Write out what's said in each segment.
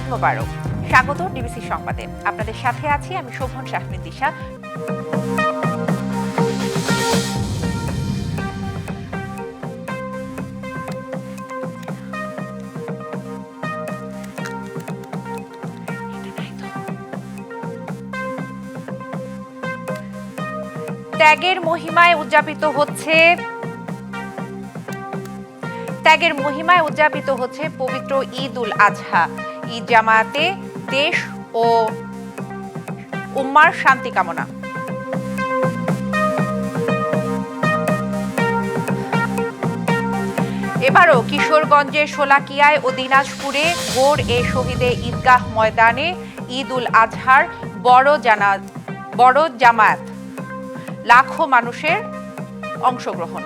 ঈদ মোবারক। স্বাগত ডিবিসি সংবাদে। আপনাদের সাথে আছি আমি শোভন শাহমিন দিশা। ত্যাগের মহিমায় উদযাপিত হচ্ছে পবিত্র ঈদ উল আজহা। ঈদ জামাতে দেশ ও উম্মার শান্তি কামনা। এবারও কিশোরগঞ্জের শোলাকিয়ায় ও দিনাজপুরে গোর এ শহীদে ঈদগাহ ময়দানে ঈদ উল আজহার বড় জামায়াত, লাখো মানুষের অংশগ্রহণ।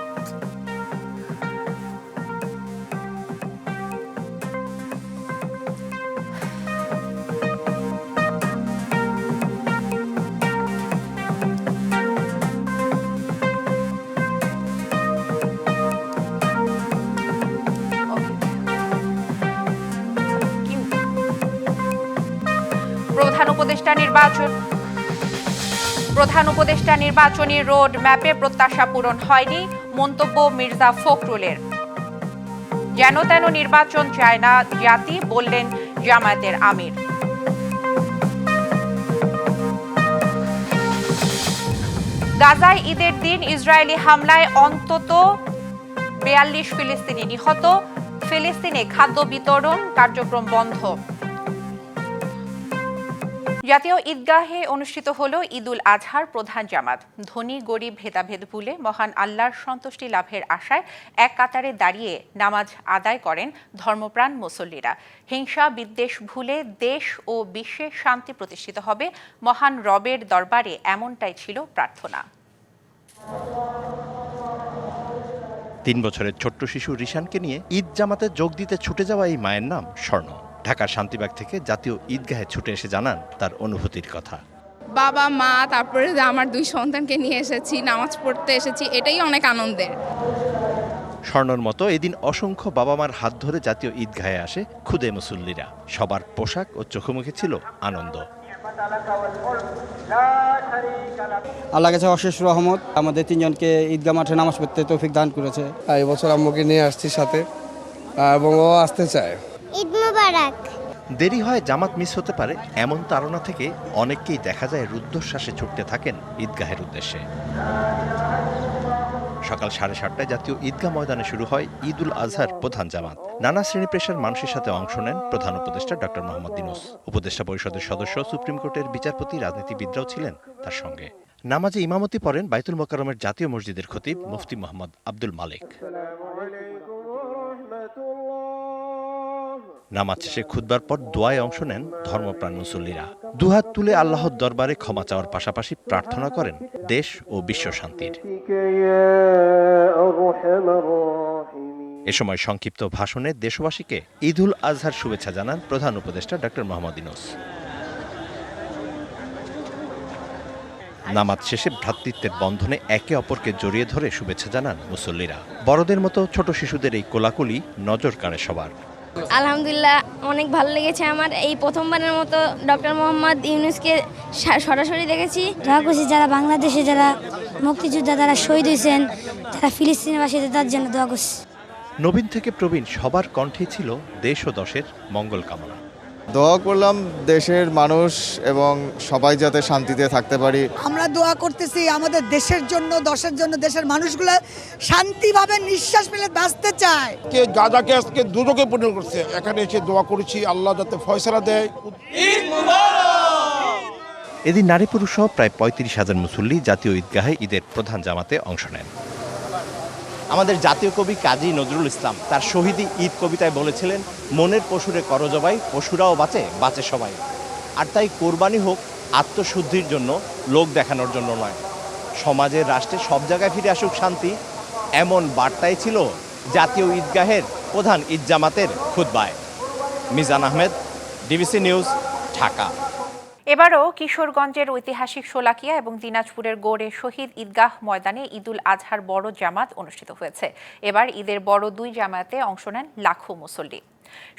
প্রধান উপদেষ্টা নির্বাচনী রোড ম্যাপে প্রত্যাশা পূরণ হয়নি, মন্তব্য মির্জা ফখরুলের। যেন তেন নির্বাচন চায় না জাতি, বললেন জামায়াতের আমির। গাজায় ঈদের দিন ইসরায়েলি হামলায় অন্তত ৪২ ফিলিস্তিনি নিহত, ফিলিস্তিনে খাদ্য বিতরণ কার্যক্রম বন্ধ। জাতীয় ঈদগাহে অনুষ্ঠিত হল ঈদ উল আজহার প্রধান জামাত। ধনী গরিব ভেদাভেদ ভুলে মহান আল্লাহর সন্তুষ্টি লাভের আশায় এক কাতারে দাঁড়িয়ে নামাজ আদায় করেন ধর্মপ্রাণ মুসল্লিরা। হিংসা বিদ্বেষ ভুলে দেশ ও বিশ্বে শান্তি প্রতিষ্ঠিত হবে, মহান রবের দরবারে এমনটাই ছিল প্রার্থনা। ৩ বছরের ছোট্ট শিশু রিশানকে নিয়ে ঈদ জামাতে যোগ দিতে ছুটে যাওয়া এই মায়ের নাম স্বর্ণ। ঢাকার শান্তিবাগ থেকে জাতীয় ঈদগাহে ছুটে এসে জানান তার অনুভূতির কথা। বাবা মা তারপরে আমার 2 সন্তানকে নিয়ে এসেছি, নামাজ পড়তে এসেছি, এটাই অনেক আনন্দের। স্বর্ণর মতো এদিন অসংখ্য বাবা মার হাত ধরে জাতীয় ঈদগাহে আসে খুদে মুসল্লিরা। সবার পোশাক ও চোখে ছিল আনন্দ। আল্লাহ কাছে অশেষ রহমত, আমাদের 3 জনকে ঈদগাহ মাঠে নামাজ পড়তে তৌফিক দান করেছে। এই বছর আম্মুকে নিয়ে আসছি সাথে, এবং ও আসতে চায়। ঈদ মোবারক। দেরি হয় জামাত মিস হতে পারে এমন তাড়না থেকে অনেককেই দেখা যায় রুদ্ধশ্বাসে ছুটতে থাকেন ঈদগাহের উদ্দেশ্যে। সকাল 7:30টায় জাতীয় ঈদগাহ ময়দানে শুরু হয় ঈদ উল আজহার প্রধান জামাত। নানা শ্রেণী পেশার মানুষের সাথে অংশ নেন প্রধান উপদেষ্টা ডক্টর মোহাম্মদ ইউনূস। উপদেষ্টা পরিষদের সদস্য, সুপ্রিম কোর্টের বিচারপতি, রাজনীতিবিদরাও ছিলেন তার সঙ্গে। নামাজে ইমামতি পড়েন বাইতুল মোকাররমের জাতীয় মসজিদের খতিব মুফতি মোহাম্মদ আব্দুল মালিক। নামাজ শেষে খুতবার পর দোয়ায় অংশ নেন ধর্মপ্রাণ মুসল্লিরা। দুহাত তুলে আল্লাহর দরবারে ক্ষমা চাওয়ার পাশাপাশি প্রার্থনা করেন দেশ ও বিশ্ব শান্তির। এ সময় সংক্ষিপ্ত ভাষণে দেশবাসীকে ঈদ উল আজহার শুভেচ্ছা জানান প্রধান উপদেষ্টা ডক্টর মোহাম্মদ ইউনূস। নামাজ শেষে ভ্রাতৃত্বের বন্ধনে একে অপরকে জড়িয়ে ধরে শুভেচ্ছা জানান মুসল্লিরা। বড়দের মতো ছোট শিশুদের এই কোলাকুলি নজর কাড়ে সবার। আলহামদুলিল্লাহ, অনেক ভালো লেগেছে আমার। এই প্রথমবারের মতো ডক্টর মোহাম্মদ ইউনূসকে সরাসরি দেখেছি। দোয়া করছি যারা বাংলাদেশে যারা মুক্তিযোদ্ধা যারা শহীদ হয়েছেন, যারা ফিলিস্তিনিবাসীদের, তার জন্য দোয়া করছি। নবীন থেকে প্রবীণ সবার কণ্ঠে ছিল দেশ ও দশের মঙ্গল কামনা। দোয়া করলাম দেশের মানুষ এবং সবাই যাতে শান্তিতে থাকতে পারি। আমরা দোয়া করতেছি আমাদের দেশের জন্য, দশের জন্য, দেশের মানুষগুলো শান্তিভাবে নিঃশ্বাস ফেলে বাঁচতে চায়। কে গাজাকে আজকে দুর্যোগে পরিণত করছে, এখানে এসে দোয়া করেছি আল্লাহ যাতে ফয়সালা দেয়। এদিন নারী পুরুষ সহ প্রায় 35,000 মুসল্লি জাতীয় ঈদগাহে ঈদের প্রধান জামাতে অংশ নেন। আমাদের জাতীয় কবি কাজী নজরুল ইসলাম তার শহীদি ঈদ কবিতায় বলেছিলেন, মনের পশুরে করজবাই, পশুরাও বাঁচে, বাঁচে সবাই। আর তাই কোরবানি হোক আত্মশুদ্ধির জন্য, লোক দেখানোর জন্য নয়। সমাজের, রাষ্ট্রে সব জায়গায় ফিরে আসুক শান্তি, এমন বার্তাই ছিল জাতীয় ঈদগাহের প্রধান ঈদ জামাতের খুতবায়। Mizan Ahmed, DBC news, Dhaka. এবারও কিশোরগঞ্জের ঐতিহাসিক শোলাকিয়া এবং দিনাজপুরের গোড়ে শহীদ ঈদগাহ ময়দানে ঈদ উল আজহার বড় জামাত অনুষ্ঠিত হয়েছে। এবার ঈদের বড় 2 জামাতে অংশ নেন লাখো মুসল্লি।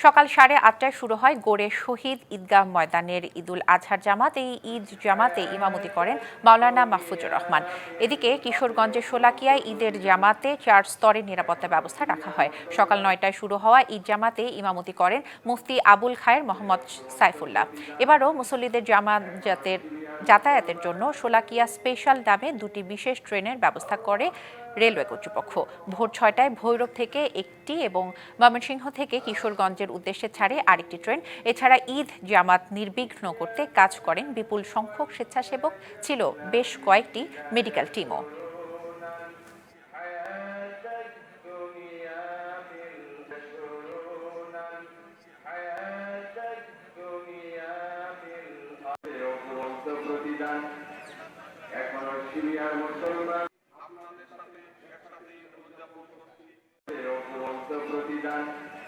সকাল 8:30টায় শুরু হয় গড়ে শহীদ ঈদগাহ ময়দানের ঈদুল আজহার জামাত। এই ঈদ জামাতে ইমামতি করেন মাওলানা মাহফুজুর রহমান। এদিকে কিশোরগঞ্জের শোলাকিয়ায় ঈদের জামাতে 4 স্তরের নিরাপত্তা ব্যবস্থা রাখা হয়। সকাল 9টায় শুরু হওয়া ঈদ জামাতে ইমামতি করেন মুফতি আবুল খায়ের মোহাম্মদ সাইফুল্লাহ। এবারও মুসল্লিদের যাতায়াতের জন্য শোলাকিয়া স্পেশাল নামে 2টি বিশেষ ট্রেনের ব্যবস্থা করে রেলওয়ে কর্তৃপক্ষ। ভোর 6টায় ভৈরব থেকে একটি এবং ময়মনসিংহ থেকে কিশোরগঞ্জের উদ্দেশ্যে ছাড়ে আরেকটি ট্রেন। এছাড়া ঈদ জামাত নির্বিঘ্ন করতে কাজ করেন বিপুল সংখ্যক স্বেচ্ছাসেবক, ছিল বেশ কয়েকটি মেডিকেল টিমও।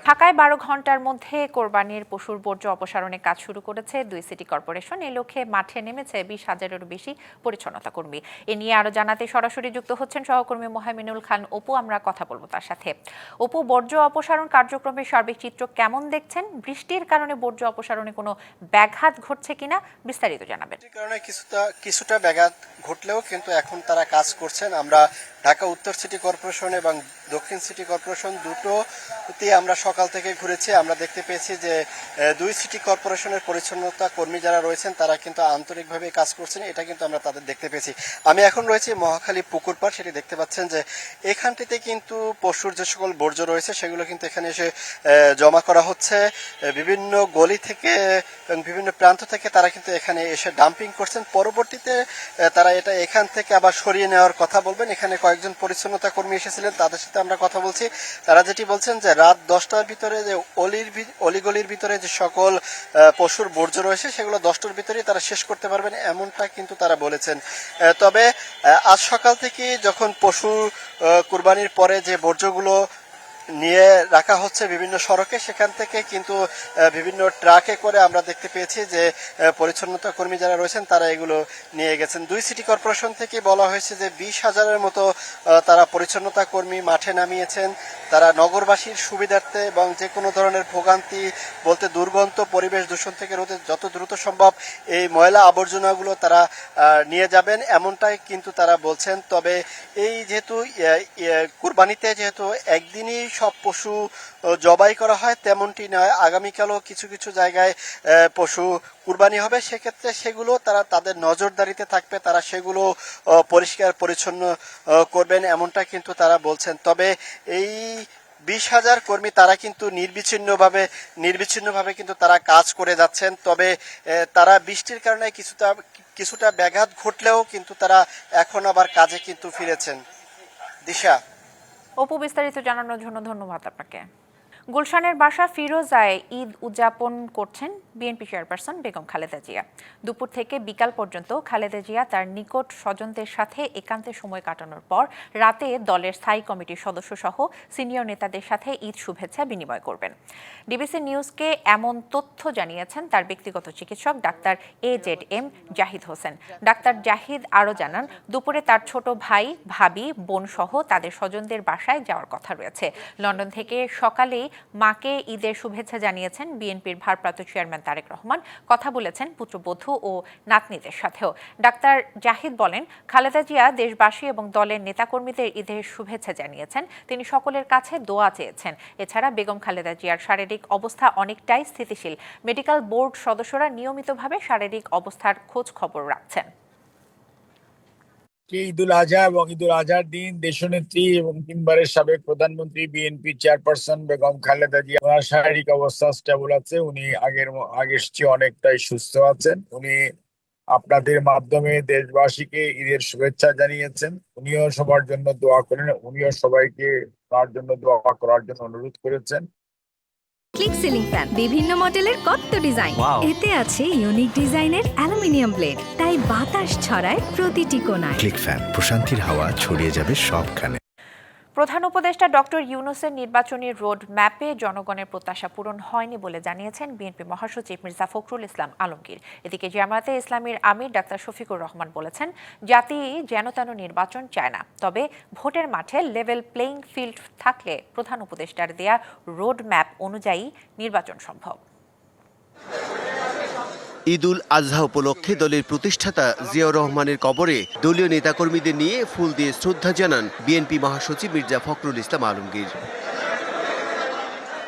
ঢাকায় 12 ঘন্টার মধ্যে কোরবানির পশুর বর্জ্য অপসারণে কাজ শুরু করেছে 2 সিটি কর্পোরেশন। এই লক্ষ্যে মাঠে নেমেছে 20,000-এরও বেশি পরিচ্ছন্নতা কর্মী। এ নিয়ে আরো জানাতে সরাসরি যুক্ত হচ্ছেন সহকর্মী মোহামিনুল খান অপু। আমরা কথা বলবো তার সাথে। অপু, বর্জ্য অপসারণ কার্যক্রমের সার্বিক চিত্র কেমন দেখছেন? বৃষ্টির কারণে বর্জ্য অপসারণে কোনো ব্যাঘাত ঘটছে কিনা বিস্তারিত জানাবেন। কারণে কিছুটা ব্যাঘাত ঘটলেও কিন্তু এখন তারা কাজ করছেন। আমরা ঢাকা উত্তর সিটি কর্পোরেশন এবং দক্ষিণ সিটি কর্পোরেশন দুটোতে আমরা সকাল থেকে ঘুরেছি। আমরা দেখতে পেয়েছি যে 2 সিটি কর্পোরেশনের পরিচ্ছন্নতা কর্মী যারা রয়েছেন তারা কিন্তু আন্তরিকভাবে কাজ করছেন, এটা কিন্তু আমরা তাদের দেখতে পেয়েছি। আমি এখন রয়েছি মহাখালী পুকুর পাড়, সেটি দেখতে পাচ্ছেন যে এখানটিতে কিন্তু পশুর যে সকল বর্জ্য রয়েছে সেগুলো কিন্তু এখানে এসে জমা করা হচ্ছে। বিভিন্ন গলি থেকে এবং বিভিন্ন প্রান্ত থেকে তারা কিন্তু এখানে এসে ডাম্পিং করছেন। পরবর্তীতে তারা এটা এখান থেকে আবার সরিয়ে নেওয়ার কথা বলবেন। এখানে কয়েকজন পরিচ্ছন্নতা কর্মী এসেছিলেন, তাদের সাথে আমরা কথা বলছি। তারা যেটি বলছেন যে রাত 10টার ভিতরে যে অলিগলির ভিতরে যে সকল পশুর বর্জ্য রয়েছে সেগুলো 10টার ভিতরেই তারা শেষ করতে পারবেন, এমনটা কিন্তু তারা বলেছেন। তবে আজ সকাল থেকে যখন পশু কুরবানির পরে যে বর্জ্যগুলো নিয়ে রাখা হচ্ছে বিভিন্ন সড়কে, সেখান থেকে কিন্তু বিভিন্ন ট্রাকে করে আমরা দেখতে পেয়েছি যে পরিচ্ছন্নতা কর্মী যারা রয়েছেন তারা এগুলো নিয়ে গেছেন। 2 সিটি কর্পোরেশন থেকে বলা হয়েছে যে 20,000-এর মতো তারা পরিচ্ছন্নতা কর্মী মাঠে নামিয়েছেন। তারা নগরবাসীর সুবিধার্থে এবং যে কোনো ধরনের ভোগান্তি বলতে দুর্গন্ধ, পরিবেশ দূষণ থেকে রোধে যত দ্রুত সম্ভব এই ময়লা আবর্জনাগুলো তারা নিয়ে যাবেন, এমনটাই কিন্তু তারা বলছেন। তবে এই যেহেতু কুরবানিতে যেহেতু একদিনই সব পশু জবাই করা হয় তেমনটি নয়, আগামীকালও কিছু কিছু জায়গায় পশু কুরবানি হবে, সেক্ষেত্রে সেগুলো তারা তাদের নজরদারিতে থাকবে, তারা সেগুলো পরিষ্কার পরিচ্ছন্ন করবেন, এমনটা কিন্তু তারা বলছেন। তবে এই 20,000 কর্মী তারা কিন্তু নির্বিচ্ছিন্নভাবে কিন্তু তারা কাজ করে যাচ্ছেন। তবে তারা বৃষ্টির কারণে কিছুটা ব্যাঘাত ঘটলেও কিন্তু তারা এখন আবার কাজে কিন্তু ফিরেছেন। দিশা। অপু, বিস্তারিত জানানোর জন্য ধন্যবাদ আপনাকে। গুলশানের বাসা ফিরোজায় ঈদ উদযাপন করছেন বিএনপি চেয়ারপারসন বেগম খালেদা জিয়া। দুপুর থেকে বিকাল পর্যন্ত খালেদা জিয়া তার নিকট স্বজনদের সাথে একান্তে সময় কাটানোর পর রাতে দলের স্থায়ী কমিটির সদস্য সহ সিনিয়র নেতাদের সাথে ঈদ শুভেচ্ছা বিনিময় করবেন। ডিবিসি নিউজকে এমন তথ্য জানিয়েছেন তার ব্যক্তিগত চিকিৎসক doctor AZM Zahid Hossain. Doctor Zahid আরও জানান, দুপুরে তার ছোট ভাই, ভাবি, বোন সহ তাদের স্বজনদের বাসায় যাওয়ার কথা রয়েছে। লন্ডন থেকে সকালেই মাকে ঈদের শুভেচ্ছা জানিয়েছেন বিএনপির ভারপ্রাপ্ত চেয়ারম্যান তারেক রহমান। কথা বলেছেন পুত্রবধূ ও নাতনিদের সাথেও। ডাক্তার জাহিদ বলেন, খালেদা জিয়া দেশবাসী এবং দলের নেতাকর্মীদের ঈদের শুভেচ্ছা জানিয়েছেন। তিনি সকলের কাছে দোয়া চেয়েছেন। এছাড়া বেগম খালেদা জিয়ার শারীরিক অবস্থা অনেকটাই স্থিতিশীল। মেডিকেল বোর্ড সদস্যরা নিয়মিতভাবে শারীরিক অবস্থার খোঁজ খবর রাখছেন। ঈদুল আজহা এবং ঈদুল আজহার দিন দেশনেত্রী এবং 3 বারের সাবেক প্রধানমন্ত্রী বিএনপি চেয়ারপারসন বেগম খালেদা জিয়া, ওনার শারীরিক অবস্থা স্টেবল আছে। উনি আগের চেয়ে অনেকটাই সুস্থ আছেন। উনি আপনাদের মাধ্যমে দেশবাসীকে ঈদের শুভেচ্ছা জানিয়েছেন। উনিও সবার জন্য দোয়া করেন, উনিও সবাইকে তার জন্য দোয়া করার জন্য অনুরোধ করেছেন। ক্লিক সিলিং ফ্যান, বিভিন্ন মডেলের কত ডিজাইন, এতে আছে ইউনিক ডিজাইনের অ্যালুমিনিয়াম ব্লেড, তাই বাতাস ছড়ায় প্রতিটি কোণায়। ক্লিক ফ্যান, প্রশান্তির হাওয়া ছড়িয়ে যাবে সবখানে। প্রধান উপদেষ্টা ডক্টর ইউনূসের নির্বাচনী রোড ম্যাপে জনগণের প্রত্যাশা পূরণ হয়নি বলে জানিয়েছেন বিএনপি মহাসচিব মির্জা ফখরুল ইসলাম আলমগীর। এদিকে জামায়াতে ইসলামীর আমির ডাক্তার শফিকুর রহমান বলেছেন, জাতি যেন তেন নির্বাচন চায় না, তবে ভোটের মাঠে লেভেল প্লেইং ফিল্ড থাকলে প্রধান উপদেষ্টার দেয়া রোড ম্যাপ অনুযায়ী নির্বাচন সম্ভব। ঈদুল আজহা উপলক্ষে দলের প্রতিষ্ঠাতা জিয়াউর রহমানের কবরে দলীয় নেতাকর্মীদের নিয়ে ফুল দিয়ে শ্রদ্ধা জানান বিএনপি মহাসচিব মির্জা ফখরুল ইসলাম আলমগীর।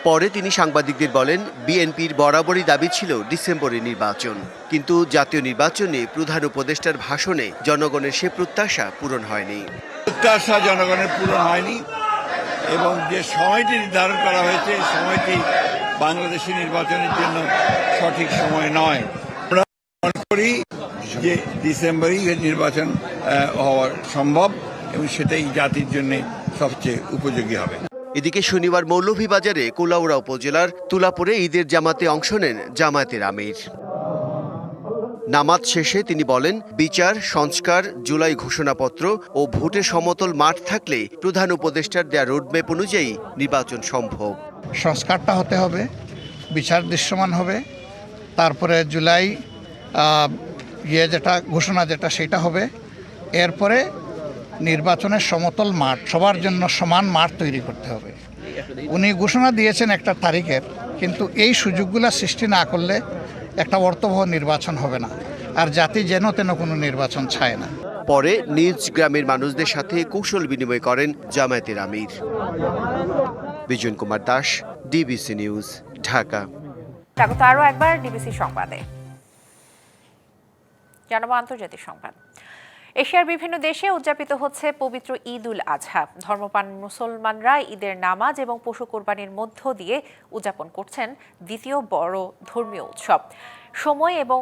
পরে তিনি সাংবাদিকদের বলেন, বিএনপির বরাবরই দাবি ছিল ডিসেম্বরে নির্বাচন, কিন্তু জাতীয় নির্বাচনে প্রধান উপদেষ্টার ভাষণে জনগণের সে প্রত্যাশা পূরণ হয়নি। প্রত্যাশা জনগণের পূরণ হয়নি এবং যে সময়টি নির্ধারণ করা হয়েছে সময়টি বাংলাদেশের নির্বাচনের জন্য সঠিক সময় নয়। আমরা মনে করি যে ডিসেম্বরেই নির্বাচন হওয়া সম্ভব এবং সেটাই জাতির জন্য সবচেয়ে উপযোগী হবে। এদিকে শনিবার মৌলভীবাজারে কুলাউড়া উপজেলার তুলাপুরে ঈদের জামাতে অংশ নেন জামায়াতের আমির। নামাজ শেষে তিনি বলেন, বিচার, সংস্কার, জুলাই ঘোষণাপত্র ও ভোটের সমতল মাঠ থাকলে প্রধান উপদেষ্টার দেয়া রোডম্যাপ অনুযায়ী নির্বাচন সম্ভব। সংস্কারটা হতে হবে, বিচার দৃশ্যমান হবে, তারপরে জুলাই যেটা ঘোষণা যেটা সেটা হবে, এরপরে নির্বাচনের সমতল মাঠ, সবার জন্য সমান মাঠ তৈরি করতে হবে। উনি ঘোষণা দিয়েছেন একটা তারিখের, কিন্তু এই সুযোগগুলো সৃষ্টি না করলে একটা অর্থবহ নির্বাচন হবে না, আর জাতি যেন তেন কোনো নির্বাচন চায় না। পরে নিজ গ্রামের মানুষদের সাথে কৌশল বিনিময় করেন জামায়াতের আমির। Bijan Kumar Das, DBC news, Dhaka. স্বাগত আরও একবার ডিবিসি সংবাদে। জানাবো আন্তর্জাতিক সংবাদ। এশিয়ার বিভিন্ন দেশে উদযাপিত হচ্ছে পবিত্র ঈদ উল আজহা। ধর্মপ্রাণ মুসলমানরা ঈদের নামাজ এবং পশু কোরবানির মধ্য দিয়ে উদযাপন করছেন দ্বিতীয় বড় ধর্মীয় উৎসব। সময় এবং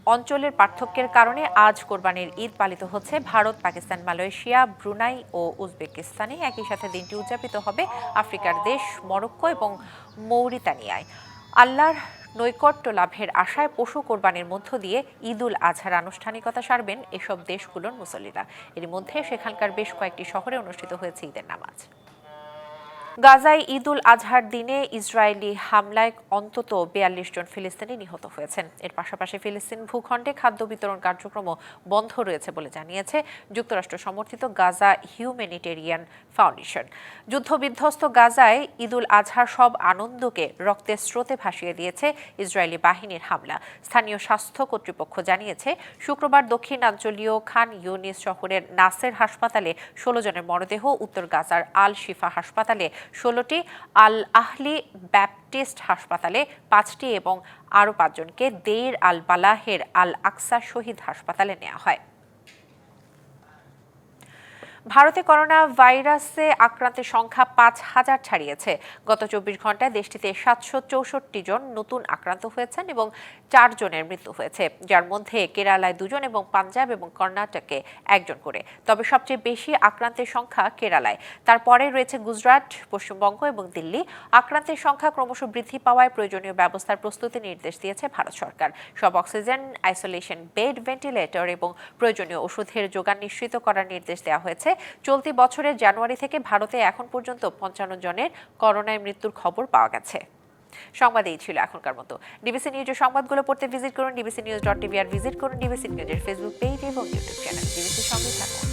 অঞ্চলের পার্থক্যের কারণে আজ কোরবানির ঈদ পালিত হচ্ছে ভারত, পাকিস্তান, মালয়েশিয়া, ব্রুনাই ও উজবেকিস্তানে। একই সাথে দিনটি উদযাপিত হবে আফ্রিকার দেশ মরক্কো এবং মৌরিতানিয়ায়। আল্লাহর নৈকট্য লাভের আশায় পশু কোরবানির মধ্য দিয়ে ঈদ উল আজহার আনুষ্ঠানিকতা সারবেন এসব দেশগুলোর মুসল্লিরা। এর মধ্যে সেখানকার বেশ কয়েকটি শহরে অনুষ্ঠিত হয়েছে ঈদের নামাজ। গাজায় ঈদ উল আজহার দিনে ইসরায়েলি হামলায় অন্তত ৪২ জন ফিলিস্তিনি নিহত হয়েছেন। এর পাশাপাশি ফিলিস্তিন ভূখণ্ডে খাদ্য বিতরণ কার্যক্রমও বন্ধ রয়েছে বলে জানিয়েছে যুক্তরাষ্ট্র সমর্থিত গাজা হিউম্যানিটেরিয়ান ফাউন্ডেশন। যুদ্ধবিধ্বস্ত গাজায় ঈদ উল আজহার সব আনন্দকে রক্তের স্রোতে ভাসিয়ে দিয়েছে ইসরায়েলি বাহিনীর হামলা। স্থানীয় স্বাস্থ্য কর্তৃপক্ষ জানিয়েছে, শুক্রবার দক্ষিণাঞ্চলীয় খান ইউনিস শহরের নাসের হাসপাতালে ১৬ জনের মরদেহ, উত্তর গাজার আল শিফা হাসপাতালে ১৬টি, আল আহলি ব্যাপটিস্ট হাসপাতালে ৫টি এবং আরও ৫ জনকে দেইর আল বালাহের আল আকসা শহীদ হাসপাতালে নেওয়া হয়। ভারতে করোনা ভাইরাসে আক্রান্তের সংখ্যা ৫,০০০ ছাড়িয়েছে। গত ২৪ ঘন্টায় দেশটিতে ৭৬৪ জন নতুন আক্রান্ত হয়েছেন এবং ৪ জনের মৃত্যু হয়েছে, যার মধ্যে কেরালায় ২ জন এবং পাঞ্জাব এবং কর্ণাটকে ১ জন করে। তবে সবচেয়ে বেশি আক্রান্তের সংখ্যা কেরালায়, তারপরে রয়েছে গুজরাট, পশ্চিমবঙ্গ এবং দিল্লি। আক্রান্তের সংখ্যা ক্রমশ বৃদ্ধি পাওয়ায় প্রয়োজনীয় ব্যবস্থার প্রস্তুতি নির্দেশ দিয়েছে ভারত সরকার। সব অক্সিজেন, আইসোলেশন বেড, ভেন্টিলেটর এবং প্রয়োজনীয় ওষুধের যোগান নিশ্চিত করার নির্দেশ দেওয়া হয়েছে। চলতি বছরের জানুয়ারি থেকে ভারতে এখন পর্যন্ত ৫৫ জনের করোনায় মৃত্যুর খবর পাওয়া গেছে। সংবাদ এই ছিল এখনকার মতো। ডিবিসি নিউজের সংবাদগুলো পড়তে ভিজিট করুন dbcnews.tv আর ভিজিট করুন ডিবিসি নিউজের ফেসবুক পেজ এবং ইউটিউব চ্যানেল। ডিবিসির সঙ্গে থাকুন।